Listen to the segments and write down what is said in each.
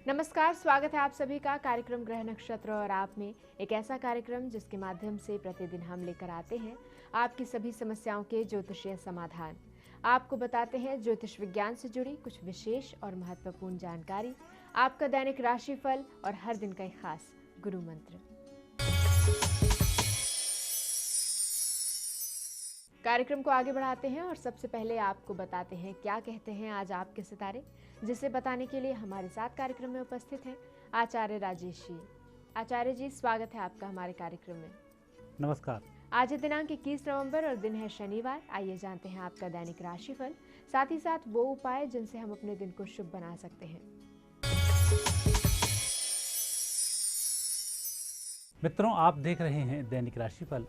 नमस्कार, स्वागत है आप सभी का कार्यक्रम ग्रह नक्षत्र और आप में। एक ऐसा कार्यक्रम जिसके माध्यम से प्रतिदिन हम लेकर आते हैं आपकी सभी समस्याओं के ज्योतिषीय समाधान। आपको बताते हैं ज्योतिष विज्ञान से जुड़ी कुछ विशेष और महत्वपूर्ण जानकारी, आपका दैनिक राशिफल और हर दिन का एक खास गुरु मंत्र। कार्यक्रम को आगे बढ़ाते हैं और सबसे पहले आपको बताते हैं क्या कहते हैं आज आपके सितारे, जिसे बताने के लिए हमारे साथ कार्यक्रम में उपस्थित हैं आचार्य राजेश जी। आचार्य जी, स्वागत है आपका हमारे कार्यक्रम में। नमस्कार। आज है दिनांक 21 नवंबर और दिन है शनिवार। आइए जानते हैं आपका दैनिक राशिफल, साथ ही साथ वो उपाय जिनसे हम अपने दिन को शुभ बना सकते हैं। मित्रों, आप देख रहे हैं दैनिक राशिफल।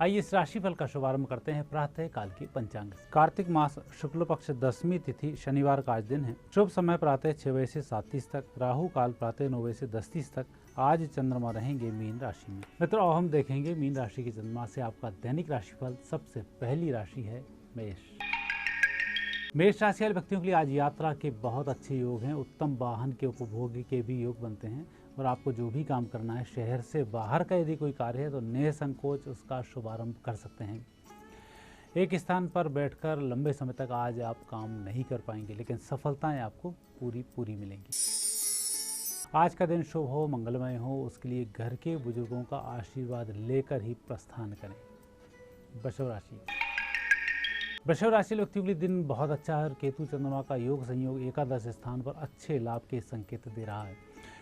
आइए इस राशिफल का शुभारंभ करते हैं प्रातः काल की पंचांग से। कार्तिक मास शुक्ल पक्ष दशमी तिथि शनिवार का आज दिन है। शुभ समय प्रातः 6 बजे से 7:30 तक, राहु काल प्रातः 9 बजे से 10:30 तक। आज चंद्रमा रहेंगे मीन राशि में। मित्रों, अब हम देखेंगे मीन राशि के चंद्रमा से आपका दैनिक राशिफल। सबसे पहली राशि है मेष। मेष राशि वाले व्यक्तियों के लिए आज यात्रा के बहुत अच्छे योग हैं। उत्तम वाहन के उपभोग के भी योग बनते हैं और आपको जो भी काम करना है, शहर से बाहर का यदि कोई कार्य है तो निसंकोच उसका शुभारंभ कर सकते हैं। एक स्थान पर बैठकर लंबे समय तक आज आप काम नहीं कर पाएंगे, लेकिन सफलताएं आपको पूरी मिलेंगी। आज का दिन शुभ हो, मंगलमय हो, उसके लिए घर के बुजुर्गों का आशीर्वाद लेकर ही प्रस्थान करें। वृषभ राशि। वृषभ राशि व्यक्तियों के लिए दिन बहुत अच्छा है और केतु चंद्रमा का योग संयोग एकादश स्थान पर अच्छे लाभ के संकेत दे रहा है।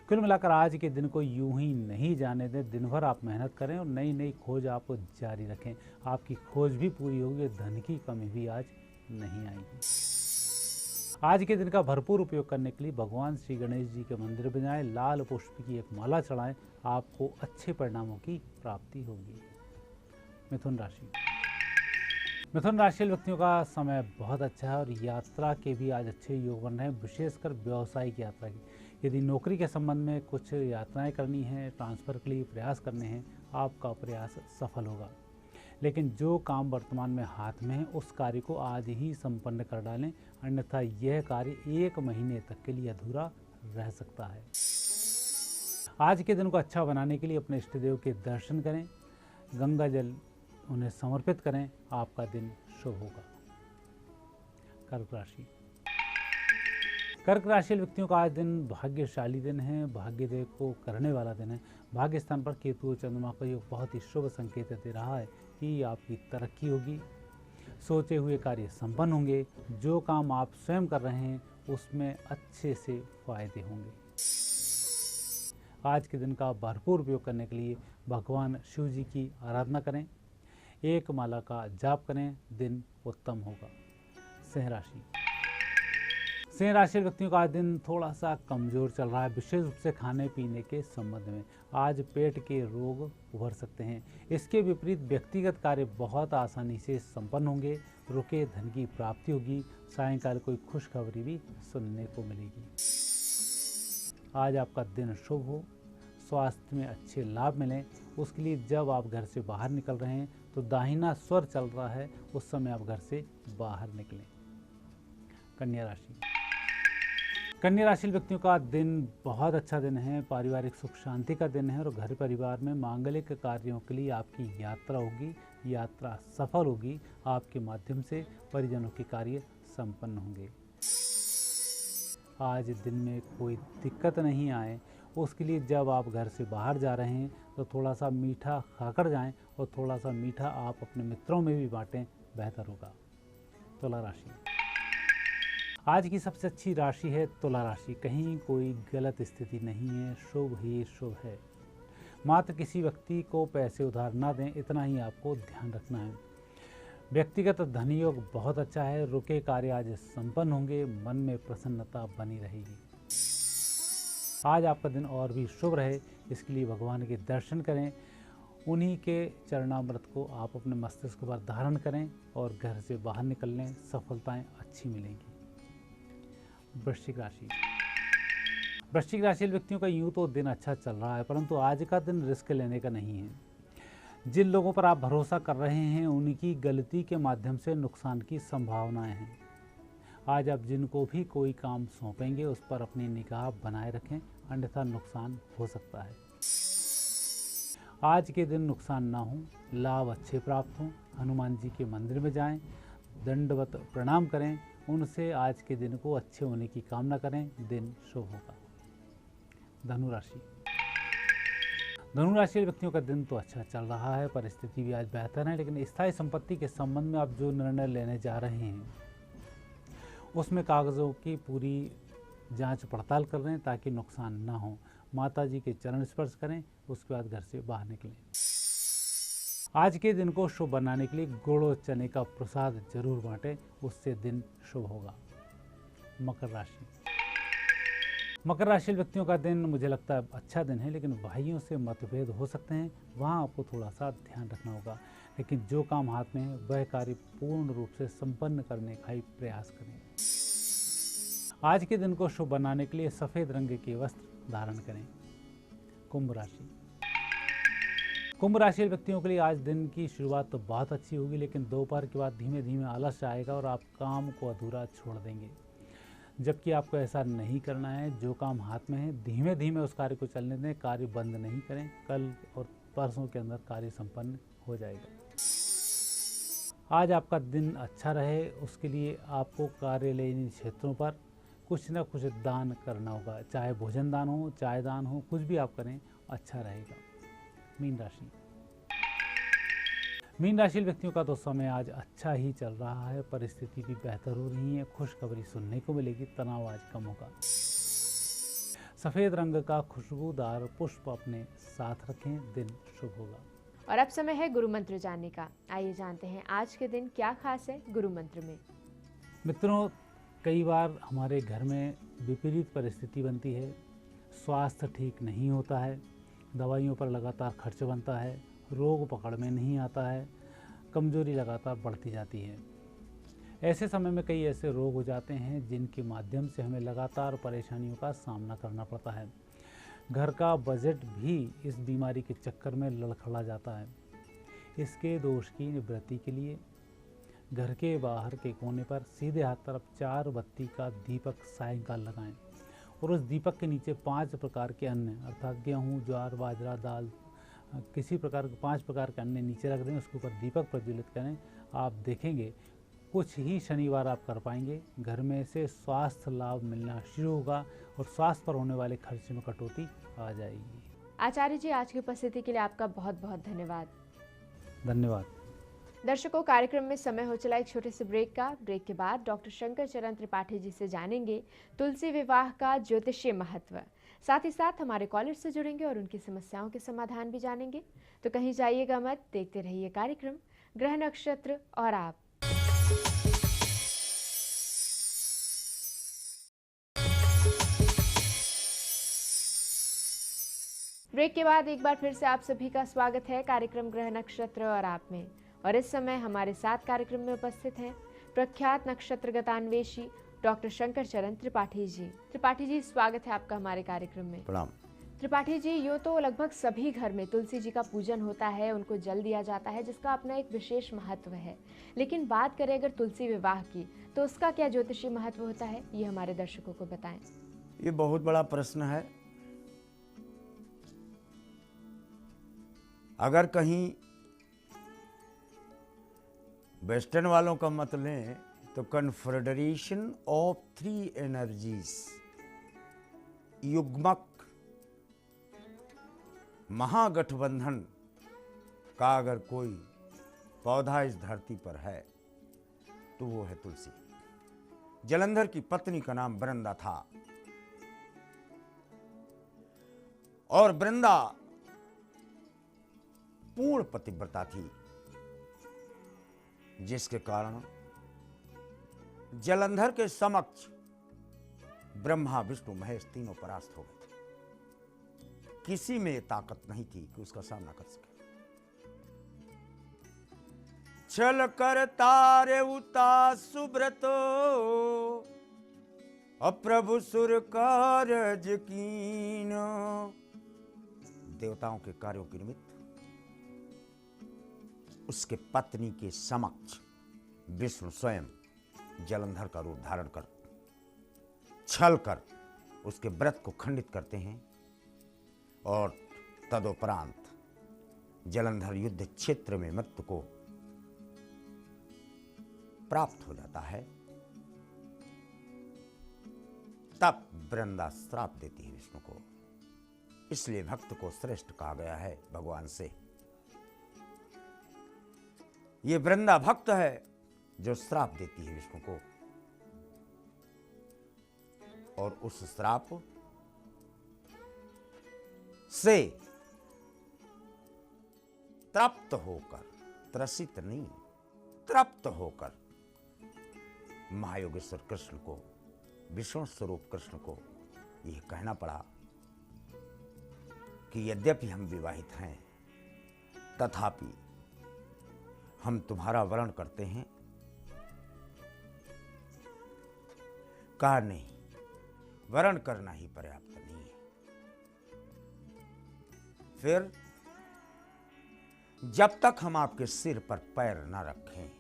कुल मिलाकर आज के दिन को यूं ही नहीं जाने दें। दिन भर आप मेहनत करें और नई खोज आप जारी रखें। आपकी खोज भी पूरी होगी, धन की कमी भी आज नहीं आएगी। आज के दिन का भरपूर उपयोग करने के लिए भगवान श्री गणेश जी के मंदिर में जाएं, लाल पुष्प की एक माला चढ़ाएं, आपको अच्छे परिणामों की प्राप्ति होगी। मिथुन राशि। मिथुन राशि व्यक्तियों का समय बहुत अच्छा है और यात्रा के भी आज अच्छे योग बन रहे हैं, विशेषकर व्यावसायिक यात्रा की। यदि नौकरी के संबंध में कुछ यात्राएं करनी है, ट्रांसफ़र के लिए प्रयास करने हैं, आपका प्रयास सफल होगा। लेकिन जो काम वर्तमान में हाथ में है उस कार्य को आज ही संपन्न कर डालें, अन्यथा यह कार्य 1 महीने तक के लिए अधूरा रह सकता है। आज के दिन को अच्छा बनाने के लिए अपने इष्ट देव के दर्शन करें, गंगा जल उन्हें समर्पित करें, आपका दिन शुभ होगा। कर्क राशि। कर्क राशि व्यक्तियों का आज दिन भाग्यशाली दिन है, भाग्यदेव को करने वाला दिन है। भाग्य स्थान पर केतु और चंद्रमा का योग बहुत ही शुभ संकेत दे रहा है कि आपकी तरक्की होगी, सोचे हुए कार्य संपन्न होंगे, जो काम आप स्वयं कर रहे हैं उसमें अच्छे से फायदे होंगे। आज के दिन का भरपूर उपयोग करने के लिए भगवान शिव जी की आराधना करें, एक माला का जाप करें, दिन उत्तम होगा। सिंह राशि। सिंह राशि व्यक्तियों का आज दिन थोड़ा सा कमजोर चल रहा है, विशेष रूप से खाने पीने के संबंध में। आज पेट के रोग उभर सकते हैं। इसके विपरीत व्यक्तिगत कार्य बहुत आसानी से संपन्न होंगे, रुके धन की प्राप्ति होगी। सायंकाल कोई खुशखबरी भी सुनने को मिलेगी। आज आपका दिन शुभ हो, स्वास्थ्य में अच्छे लाभ मिलें, उसके लिए जब आप घर से बाहर निकल रहे हैं तो दाहिना स्वर चल रहा है, उस समय आप घर से बाहर निकलें। कन्या राशि। कन्या राशि व्यक्तियों का दिन बहुत अच्छा दिन है, पारिवारिक सुख शांति का दिन है और घर परिवार में मांगलिक कार्यों के लिए आपकी यात्रा होगी, यात्रा सफल होगी। आपके माध्यम से परिजनों के कार्य संपन्न होंगे। आज दिन में कोई दिक्कत नहीं आए, उसके लिए जब आप घर से बाहर जा रहे हैं तो थोड़ा सा मीठा खाकर जाएं और थोड़ा सा मीठा आप अपने मित्रों में भी बांटें, बेहतर होगा। तुला राशि। आज की सबसे अच्छी राशि है तुला राशि। कहीं कोई गलत स्थिति नहीं है, शुभ ही शुभ है। मात्र किसी व्यक्ति को पैसे उधार ना दें, इतना ही आपको ध्यान रखना है। व्यक्तिगत धन योग बहुत अच्छा है, रुके कार्य आज संपन्न होंगे, मन में प्रसन्नता बनी रहेगी। आज आपका दिन और भी शुभ रहे, इसके लिए भगवान के दर्शन करें, उन्हीं के चरणामृत को आप अपने मस्तिष्क पर धारण करें और घर से बाहर निकल लें, सफलताएं अच्छी मिलेंगी। वृश्चिक राशि। वृश्चिक राशि व्यक्तियों का यूं तो दिन अच्छा चल रहा है, परंतु आज का दिन रिस्क लेने का नहीं है। जिन लोगों पर आप भरोसा कर रहे हैं उनकी गलती के माध्यम से नुकसान की संभावनाएं हैं। आज आप जिनको भी कोई काम सौंपेंगे उस पर अपनी निगाह बनाए रखें, अन्यथा नुकसान हो सकता है। आज के दिन नुकसान ना हो, लाभ अच्छे प्राप्त हों। हनुमान जी के मंदिर में जाएं, दंडवत प्रणाम करें, उनसे आज के दिन को अच्छे होने की कामना करें, दिन शुभ होगा। धनु राशि। धनु राशि के व्यक्तियों का दिन तो अच्छा चल रहा है, परिस्थिति भी आज बेहतर है, लेकिन स्थायी संपत्ति के संबंध में आप जो निर्णय लेने जा रहे हैं उसमें कागजों की पूरी जांच पड़ताल कर रहे हैं ताकि नुकसान ना हो। माता जी के चरण स्पर्श करें, उसके बाद घर से बाहर निकलें। आज के दिन को शुभ बनाने के लिए गुड़ और चने का प्रसाद जरूर बांटें, उससे दिन शुभ होगा। मकर राशि। मकर राशि व्यक्तियों का दिन मुझे लगता है अच्छा दिन है, लेकिन भाइयों से मतभेद हो सकते हैं, वहाँ आपको थोड़ा सा ध्यान रखना होगा। लेकिन जो काम हाथ में है वह कार्य पूर्ण रूप से संपन्न करने का ही प्रयास करें। आज के दिन को शुभ बनाने के लिए सफेद रंग के वस्त्र धारण करें। कुंभ राशि। कुंभ राशि व्यक्तियों के लिए आज दिन की शुरुआत तो बहुत अच्छी होगी, लेकिन दोपहर के बाद धीमे धीमे आलस आएगा और आप काम को अधूरा छोड़ देंगे, जबकि आपको ऐसा नहीं करना है। जो काम हाथ में है धीमे धीमे उस कार्य को चलने दें, कार्य बंद नहीं करें। कल और परसों के अंदर कार्य संपन्न हो जाएगा। आज आपका दिन अच्छा रहे, उसके लिए आपको कार्यालयीन क्षेत्रों पर कुछ न कुछ दान करना होगा, चाहे भोजन दान हो, चाय दान हो, कुछ भी आप करें अच्छा रहेगा। मीन राशि। मीन राशि व्यक्तियों का तो समय आज अच्छा ही चल रहा है, परिस्थिति भी बेहतर हो रही है, खुशखबरी सुनने को मिलेगी, तनाव आज कम होगा। सफेद रंग का खुशबूदार पुष्प अपने साथ रखें, दिन शुभ होगा। और अब समय है गुरु मंत्र जानने का। आइए जानते हैं आज के दिन क्या खास है गुरु मंत्र में। मित्रों, कई बार हमारे घर में विपरीत परिस्थिति बनती है, स्वास्थ्य ठीक नहीं होता है, दवाइयों पर लगातार खर्च बनता है, रोग पकड़ में नहीं आता है, कमजोरी लगातार बढ़ती जाती है। ऐसे समय में कई ऐसे रोग हो जाते हैं जिनके माध्यम से हमें लगातार परेशानियों का सामना करना पड़ता है। घर का बजट भी इस बीमारी के चक्कर में लड़खड़ा जाता है। इसके दोष की निवृत्ति के लिए घर के बाहर के कोने पर सीधे हाथ तरफ 4 बत्ती का दीपक सायंकाल लगाएं और उस दीपक के नीचे 5 प्रकार के अन्न अर्थात गेहूँ, ज्वार, बाजरा, दाल, किसी प्रकार के 5 प्रकार के अन्न नीचे रख दें, उसके ऊपर दीपक प्रज्वलित करें। आप देखेंगे कुछ ही शनिवार आप कर पाएंगे, घर में से स्वास्थ्य लाभ मिलना शुरू होगा और स्वास्थ्य पर होने वाले खर्च में कटौती आ जाएगी। आचार्य जी, आज की उपस्थिति के लिए आपका बहुत बहुत धन्यवाद। धन्यवाद। दर्शकों, कार्यक्रम में समय हो चला एक छोटे से ब्रेक का। ब्रेक के बाद डॉक्टर शंकर चरण त्रिपाठी जी से जानेंगे तुलसी विवाह का ज्योतिषीय महत्व। साथ ही साथ हमारे कॉलर से जुड़ेंगे और उनकी समस्याओं के समाधान भी जानेंगे। तो कहीं जाइएगा मत, देखते रहिए कार्यक्रम ग्रह नक्षत्र और आप। ब्रेक के बाद एक बार फिर से आप सभी का स्वागत है कार्यक्रम ग्रह नक्षत्र और आप में। और इस समय हमारे साथ कार्यक्रम में उपस्थित हैं प्रख्यात नक्षत्रगतान्वेषी डॉक्टर शंकर चरण त्रिपाठी जी। त्रिपाठी जी, स्वागत है आपका हमारे कार्यक्रम में। प्रणाम। त्रिपाठी जी, यूँ तो लगभग सभी घर में तुलसी जी का पूजन होता है, उनको जल दिया जाता है, जिसका अपना एक विशेष महत्व है। लेकिन बात करें अगर तुलसी विवाह की, तो उसका क्या ज्योतिषीय महत्व होता है, ये हमारे दर्शकों को बताएं। ये बहुत बड़ा प्रश्न है। अगर कहीं वेस्टर्न वालों का मत लें तो कन्फेडरेशन ऑफ 3 एनर्जीज, युग्मक महागठबंधन का अगर कोई पौधा इस धरती पर है तो वो है तुलसी। जलंधर की पत्नी का नाम वृंदा था और वृंदा पूर्ण पतिव्रता थी, जिसके कारण जलंधर के समक्ष ब्रह्मा, विष्णु, महेश तीनों परास्त हो गए थे। किसी में ये ताकत नहीं थी कि उसका सामना कर सके। छल कर तारे उता सुब्रतो अप्रभु सुर कारज कीन। देवताओं के कार्यों के निमित्त उसके पत्नी के समक्ष विष्णु स्वयं जलंधर का रूप धारण कर छल कर उसके व्रत को खंडित करते हैं और तदुपरांत जलंधर युद्ध क्षेत्र में मृत्यु को प्राप्त हो जाता है। तब वृंदा श्राप देती है विष्णु को। इसलिए भक्त को श्रेष्ठ कहा गया है भगवान से। ये वृंदा भक्त है जो श्राप देती है विष्णु को, और उस श्राप से तृप्त होकर, त्रसित नहीं, तृप्त होकर महायोगेश्वर कृष्ण को, विष्णु स्वरूप कृष्ण को यह कहना पड़ा कि यद्यपि हम विवाहित हैं तथापि हम तुम्हारा वर्ण करते हैं। कहा नहीं, वर्ण करना ही पर्याप्त नहीं है। फिर जब तक हम आपके सिर पर पैर न रखें,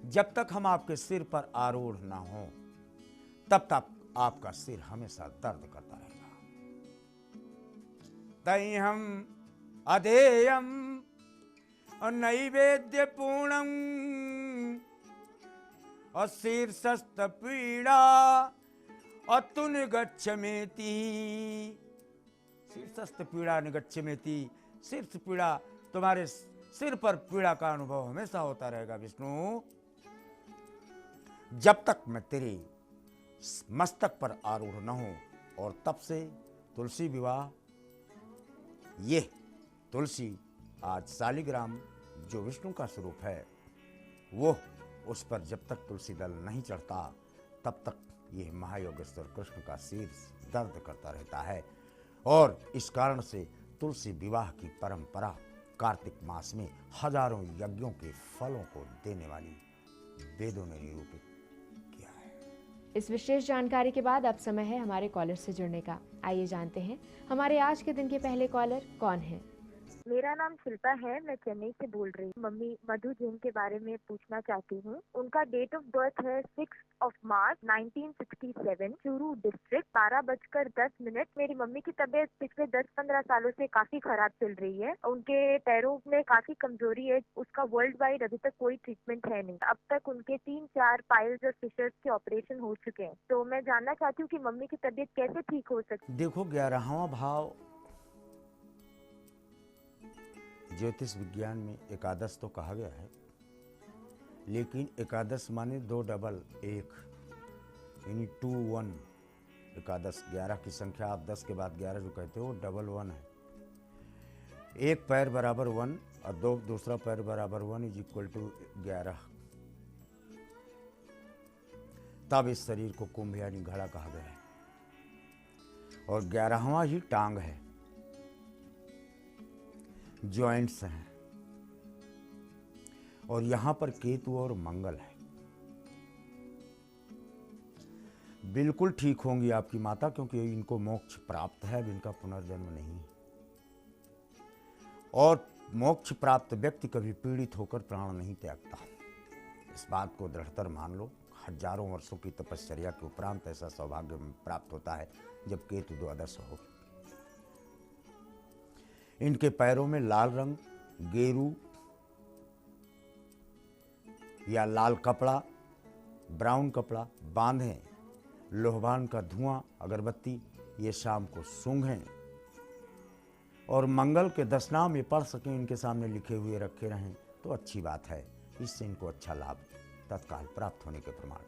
जब तक हम आपके सिर पर आरूढ़ ना हो, तब तक आपका सिर हमेशा दर्द करता रहेगा। तई हम अधेयम नैवेद्य पूर्णम और शीर्षस्थ पीड़ा अतुन गच्छमेति। शीर्षस्थ पीड़ा निगच्छमेति, शीर्ष पीड़ा, तुम्हारे सिर पर पीड़ा का अनुभव हमेशा होता रहेगा विष्णु, जब तक मैं तेरे मस्तक पर आरूढ़ न हूं। और तब से तुलसी विवाह, ये तुलसी आज शालिग्राम जो विष्णु का स्वरूप है, वो उस पर जब तक तुलसी दल नहीं चढ़ता तब तक ये महायोगेश्वर कृष्ण का सिर दर्द करता रहता है। और इस कारण से तुलसी विवाह की परंपरा कार्तिक मास में हजारों यज्ञों के फलों को देने वाली वेदों ने निरूपित किया है। इस विशेष जानकारी के बाद अब समय है हमारे कॉलर से जुड़ने का। आइए जानते हैं हमारे आज के दिन के पहले कॉलर कौन है। मेरा नाम शिल्पा है, मैं चेन्नई से बोल रही हूँ। मम्मी मधु जैन के बारे में पूछना चाहती हूँ। उनका डेट ऑफ बर्थ है 6 मार्च 1967, चूरू डिस्ट्रिक्ट, 12:10। मेरी मम्मी की तबीयत पिछले 10-15 सालों से काफी खराब चल रही है। उनके पैरों में काफी कमजोरी है, उसका वर्ल्ड वाइड अभी तक कोई ट्रीटमेंट है नहीं। अब तक उनके 3-4 पाइल्स और फिशर्स के ऑपरेशन हो चुके हैं। तो मैं जानना चाहती हूँ कि मम्मी की तबीयत कैसे ठीक हो सकती है। देखो, 11वां भाव ज्योतिष विज्ञान में एकादश तो कहा गया है, लेकिन एकादश माने 2 डबल 1 यानी 2 1। एकादश 11 की संख्या, आप 10 के बाद 11 जो कहते हो, डबल 1 है। एक पैर बराबर 1 और दूसरा पैर बराबर 1 इज इक्वल टू 11। तब इस शरीर को कुंभ यानी घड़ा कहा गया है। और 11वां ही टांग है, जॉइंट्स हैं, और यहां पर केतु और मंगल है। बिल्कुल ठीक होंगी आपकी माता, क्योंकि इनको मोक्ष प्राप्त है, अब इनका पुनर्जन्म नहीं। और मोक्ष प्राप्त व्यक्ति कभी पीड़ित होकर प्राण नहीं त्यागता। इस बात को दृढ़तर मान लो। हजारों वर्षों की तपश्चर्या के उपरांत ऐसा सौभाग्य प्राप्त होता है जब केतु द्वादश हो। इनके पैरों में लाल रंग, गेरू या लाल कपड़ा, ब्राउन कपड़ा बांधें। लोहबान का धुआं, अगरबत्ती ये शाम को सूंघें। और मंगल के 10 नाम ये पढ़ सकें, इनके सामने लिखे हुए रखे रहें तो अच्छी बात है। इससे इनको अच्छा लाभ तत्काल प्राप्त होने के प्रमाण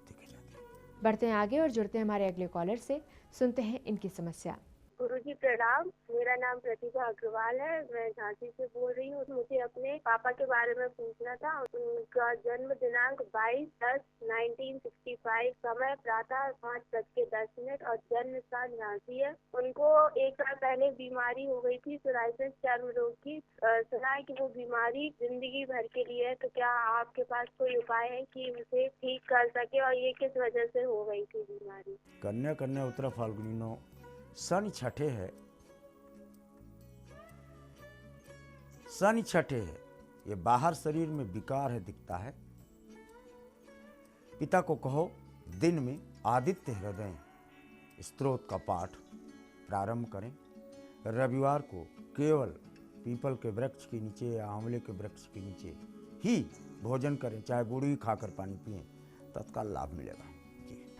देखे जाते हैं। बढ़ते हैं आगे और जुड़ते हैं हमारे अगले कॉलर से, सुनते हैं इनकी समस्या। गुरुजी प्रणाम, मेरा नाम प्रतिभा अग्रवाल है, मैं झांसी से बोल रही हूँ। मुझे अपने पापा के बारे में पूछना था। उनका जन्म दिनांक 22/10/1965, समय प्रातः 5:10 और जन्म स्थान झांसी है। उनको 1 साल पहले बीमारी हो गई थी, सोराइसिस चर्म रोग की। सुना है कि वो बीमारी जिंदगी भर के लिए है। तो क्या आपके पास कोई उपाय है कि उसे ठीक कर सके, और ये किस वजह से हो गई थी बीमारी? कन्या कन्या उत्तरा फाल्गुनी शनि छठे है। शनि छठे है, ये बाहर शरीर में विकार है, दिखता है। पिता को कहो दिन में आदित्य हृदय स्तोत्र का पाठ प्रारंभ करें। रविवार को केवल पीपल के वृक्ष के नीचे या आंवले के वृक्ष के नीचे ही भोजन करें, चाहे गुड़ी खाकर पानी पिएं, तत्काल लाभ मिलेगा।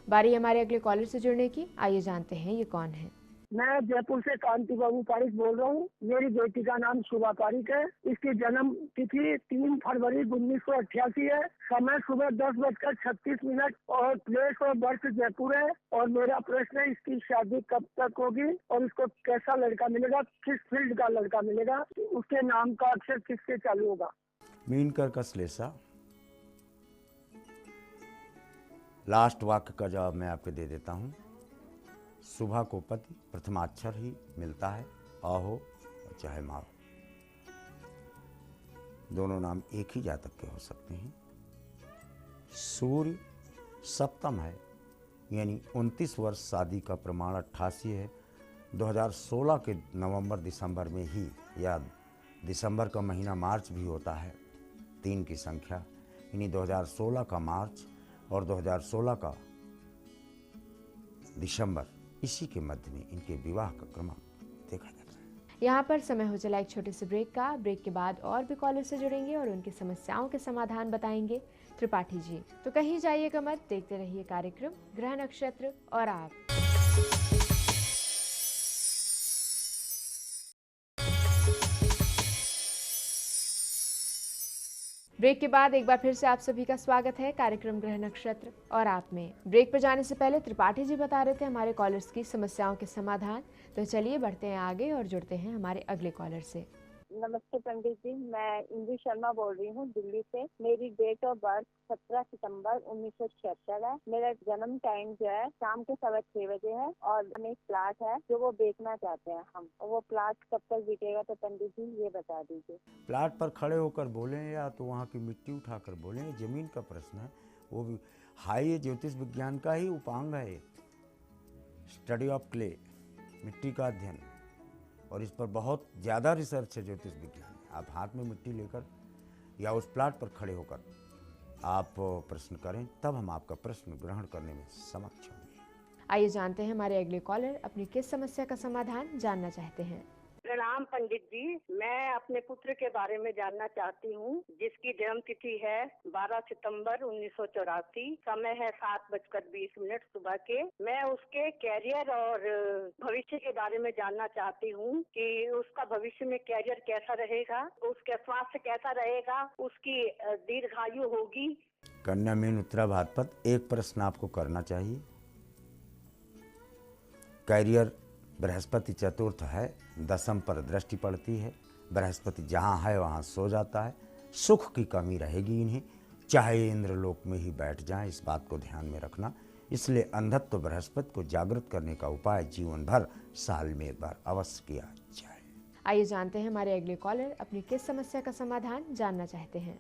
बारी हमारे अगले कॉलर से जुड़ने की। आइए जानते हैं ये कौन है। मैं जयपुर से कांति बाबू पारिक बोल रहा हूँ। मेरी बेटी का नाम शुभा पारिक है। इसकी जन्म तिथि 3 फरवरी 1988 है। समय सुबह 10:36 और प्लेस और बर्थ जयपुर है। और मेरा प्रश्न है, इसकी शादी कब तक होगी और इसको कैसा लड़का मिलेगा, किस फील्ड का लड़का मिलेगा, उसके नाम का अक्षर किससे चालू होगा। मीन कर कसलेसा। लास्ट वाक्य का जवाब मैं आपको दे देता हूँ। सुबह को पति प्रथमाक्षर ही मिलता है, आहो और चाहे माओ। दोनों नाम एक ही जातक के हो सकते हैं। सूर्य सप्तम है, यानी 29 वर्ष शादी का प्रमाण 88 है। 2016 के नवंबर दिसंबर में ही, या दिसंबर का महीना मार्च भी होता है, 3 की संख्या, यानी 2016 का मार्च और 2016 का दिसंबर, इसी के मध्य में इनके विवाह का क्रमांक देखा जाता है। यहाँ पर समय हो चला एक छोटे से ब्रेक का। ब्रेक के बाद और भी कॉलर से जुड़ेंगे और उनकी समस्याओं के समाधान बताएंगे त्रिपाठी जी। तो कहीं जाइएगा मत, देखते रहिए कार्यक्रम ग्रह नक्षत्र और आप। ब्रेक के बाद एक बार फिर से आप सभी का स्वागत है कार्यक्रम ग्रह नक्षत्र और आप में। ब्रेक पर जाने से पहले त्रिपाठी जी बता रहे थे हमारे कॉलर्स की समस्याओं के समाधान। तो चलिए बढ़ते हैं आगे और जुड़ते हैं हमारे अगले कॉलर से। नमस्ते पंडित जी, मैं इंदु शर्मा बोल रही हूँ दिल्ली से। मेरी डेट ऑफ बर्थ 17 सितंबर 1976 है। मेरा जन्म टाइम जो है शाम के 6:15 बजे है और हमें एक प्लाट है जो वो बेचना चाहते हैं हम। वो प्लाट कब तक बिकेगा तो पंडित जी ये बता दीजिए। प्लाट पर खड़े होकर बोलें या तो वहाँ की मिट्टी उठाकर बोलें, जमीन का प्रश्न है। वो भी हाई ज्योतिष विज्ञान का ही उपांग है, स्टडी ऑफ क्ले, मिट्टी का अध्ययन, और इस पर बहुत ज़्यादा रिसर्च है ज्योतिष विज्ञान में। आप हाथ में मिट्टी लेकर या उस प्लाट पर खड़े होकर आप प्रश्न करें, तब हम आपका प्रश्न ग्रहण करने में समक्ष होंगे। आइए जानते हैं हमारे अगले कॉलर अपनी किस समस्या का समाधान जानना चाहते हैं। प्रणाम पंडित जी, मैं अपने पुत्र के बारे में जानना चाहती हूँ, जिसकी जन्म तिथि है 12 सितंबर 1984। समय है 7:20 सुबह के। मैं उसके कैरियर और भविष्य के बारे में जानना चाहती हूँ कि उसका भविष्य में कैरियर कैसा रहेगा, उसका स्वास्थ्य कैसा रहेगा, उसकी दीर्घायु होगी। कन्या मीन उत्तराभाद्रपद। एक प्रश्न आपको करना चाहिए। कैरियर बृहस्पति चतुर्थ है, दशम पर दृष्टि पड़ती है। बृहस्पति जहाँ है वहाँ सो जाता है। सुख की कमी रहेगी इन्हें, चाहे इंद्रलोक में ही बैठ जाएं, इस बात को ध्यान में रखना। इसलिए अंधत्व बृहस्पति को जागृत करने का उपाय जीवन भर साल में एक बार अवश्य किया जाए। आइए जानते हैं हमारे अगले कॉलर अपनी किस समस्या का समाधान जानना चाहते हैं।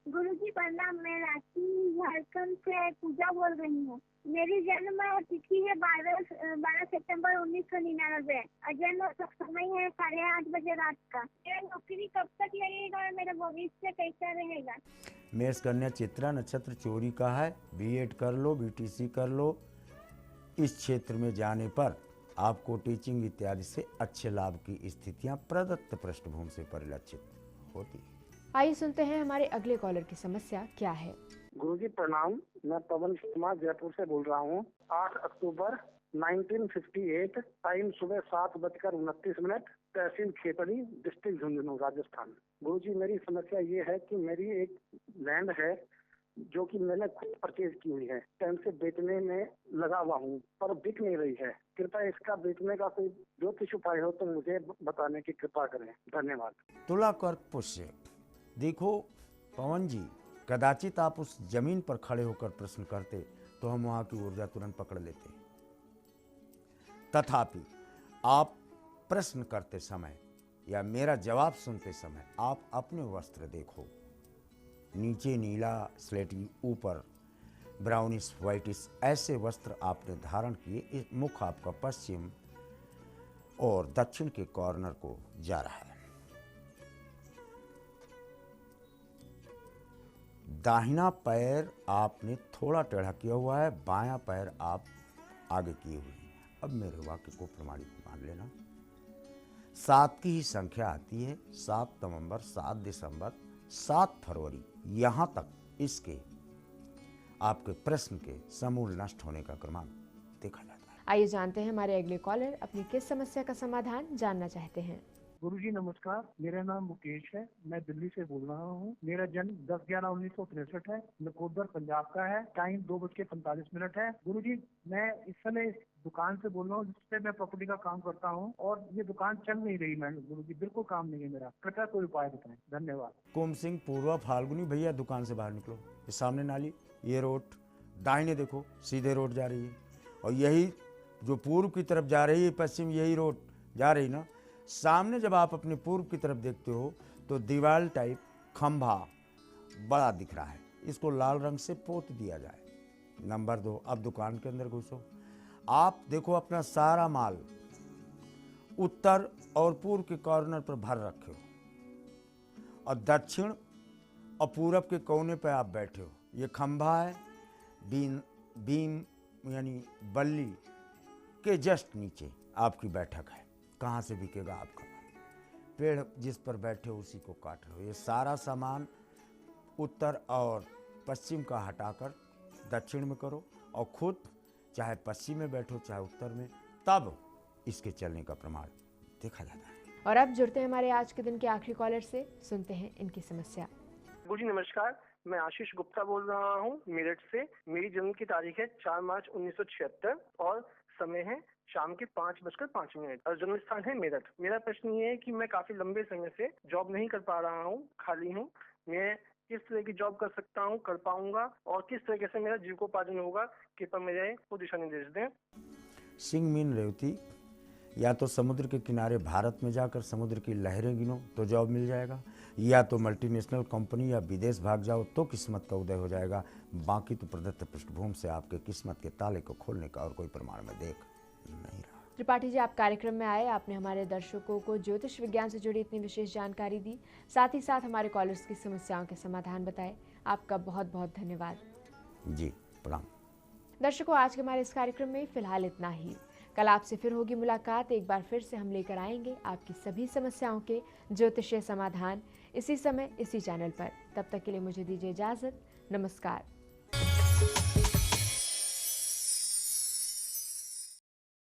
गुरुजी प्रणाम, मैं रांची झारखंड से पूजा बोल रही हूँ। मेरी जन्म तिथि है 12 सितंबर 1999 और जन्म समय है 8:30 बजे रात का। मेरा नौकरी कब तक लगेगा और मेरा भविष्य कैसा रहेगा। मेष कन्या चित्रा नक्षत्र चोरी का है। बीएड कर लो, बीटीसी कर लो। इस क्षेत्र में जाने पर आपको टीचिंग इत्यादि से अच्छे लाभ की स्थितियां प्रदत्त पृष्ठभूमि से परिलक्षित होती है। आइए सुनते हैं हमारे अगले कॉलर की समस्या क्या है। गुरुजी प्रणाम, मैं पवन शर्मा जयपुर से बोल रहा हूँ। 8 अक्टूबर 1958, टाइम सुबह 7:29, तहसील खेतड़ी, डिस्ट्रिक्ट झुंझुनू, राजस्थान। गुरुजी मेरी समस्या ये है कि मेरी एक लैंड है जो कि मैंने खुद परचेज की हुई है। टाइम से बेचने में लगा हुआ हूँ पर बिक नहीं रही है। कृपया इसका बेचने का कोई ज्योतिष उपाय हो तो मुझे बताने की कृपा करें। धन्यवाद। तुला कर्क पुष्य। देखो पवन जी, कदाचित आप उस जमीन पर खड़े होकर प्रश्न करते तो हम वहाँ की ऊर्जा तुरंत पकड़ लेते। तथापि आप प्रश्न करते समय या मेरा जवाब सुनते समय आप अपने वस्त्र देखो। नीचे नीला स्लेटी, ऊपर ब्राउनिश व्हाइटिश, ऐसे वस्त्र आपने धारण किए। मुख आपका पश्चिम और दक्षिण के कॉर्नर को जा रहा है। दाहिना पैर आपने थोड़ा टेढ़ा किया हुआ है, बायां पैर आप आगे किए हुए हैं। अब मेरे वाक्य को प्रमाणित मान लेना। 7 की ही संख्या आती है, 7 नवंबर, 7 दिसंबर, 7 फरवरी, यहाँ तक इसके आपके प्रश्न के समूल नष्ट होने का क्रमांक देखा जाता है। आइए जानते हैं हमारे अगले कॉलर अपनी किस समस्या का समाधान जानना चाहते हैं। गुरुजी नमस्कार, मेरा नाम मुकेश है, मैं दिल्ली से बोल रहा हूँ। मेरा जन्म 10/11/1963 है, नकोदर पंजाब का है। टाइम 2:45 है। गुरुजी मैं इस समय दुकान से बोल रहा हूँ जिससे मैं प्रॉपर्टी का काम करता हूँ, और ये दुकान चल नहीं रही। मैं गुरुजी बिल्कुल काम नहीं है मेरा, कृपया कोई उपाय बताएं। धन्यवाद। कुम सिंह पूर्वा फाल्गुनी, भैया दुकान से बाहर निकलो। ये सामने नाली, ये रोड, दाहिने देखो सीधे रोड जा रही है, और यही जो पूर्व की तरफ जा रही है, पश्चिम यही रोड जा रही ना। सामने जब आप अपने पूर्व की तरफ देखते हो तो दीवार टाइप खंभा बड़ा दिख रहा है, इसको लाल रंग से पोत दिया जाए। नंबर 2, अब दुकान के अंदर घुसो। आप देखो अपना सारा माल उत्तर और पूर्व के कॉर्नर पर भर रखे हो, और दक्षिण और पूरब के कोने पर आप बैठे हो। ये खंभा है, बीम यानी बल्ली के जस्ट नीचे आपकी बैठक है। कहाँ से बिकेगा आपका माल? पेड़ जिस पर बैठे हो उसी को काट लो। ये सारा सामान उत्तर और पश्चिम का हटाकर दक्षिण में करो, और खुद चाहे पश्चिम में बैठो चाहे उत्तर में, तब इसके चलने का प्रमाण देखा जाता है। और अब जुड़ते हैं हमारे आज के दिन के आखिरी कॉलर से, सुनते हैं इनकी समस्या। गुरुजी नमस्कार, मैं आशीष गुप्ता बोल रहा हूँ मेरठ से। मेरी जन्म की तारीख है 4 मार्च 1976 और समय है शाम के 5:05 और जन्म स्थान है मेरठ। मेरा प्रश्न ये है कि मैं काफी लंबे समय से जॉब नहीं कर पा रहा हूँ, खाली हूँ। मैं किस तरह की जॉब कर सकता हूँ, कर पाऊंगा, और किस तरीके से मेरा जीविकोपार्जन होगा, कृपया मेरे को दिशा निर्देश दें। सिंह मीन रेवती, या तो समुद्र के किनारे भारत में जाकर समुद्र की लहरें गिनो तो जॉब मिल जाएगा, या तो मल्टीनेशनल कंपनी या विदेश भाग जाओ तो किस्मत का उदय हो जाएगा। बाकी तो प्रदत्त पृष्ठभूमि से आपके किस्मत के ताले को खोलने का और कोई प्रमाण में देख नहीं रहा। त्रिपाठी जी, आप कार्यक्रम में आए, आपने हमारे दर्शकों को ज्योतिष विज्ञान से जुड़ी इतनी विशेष जानकारी दी, साथ ही साथ हमारे कॉलर्स की समस्याओं के समाधान बताए। आपका बहुत बहुत धन्यवाद। जी प्रणाम। दर्शकों, आज के हमारे इस कार्यक्रम में फिलहाल इतना ही। कल आपसे फिर होगी मुलाकात। एक बार फिर से हम लेकर आएंगे आपकी सभी समस्याओं के ज्योतिषीय समाधान, इसी समय इसी चैनल पर। तब तक के लिए मुझे दीजिए इजाजत। नमस्कार।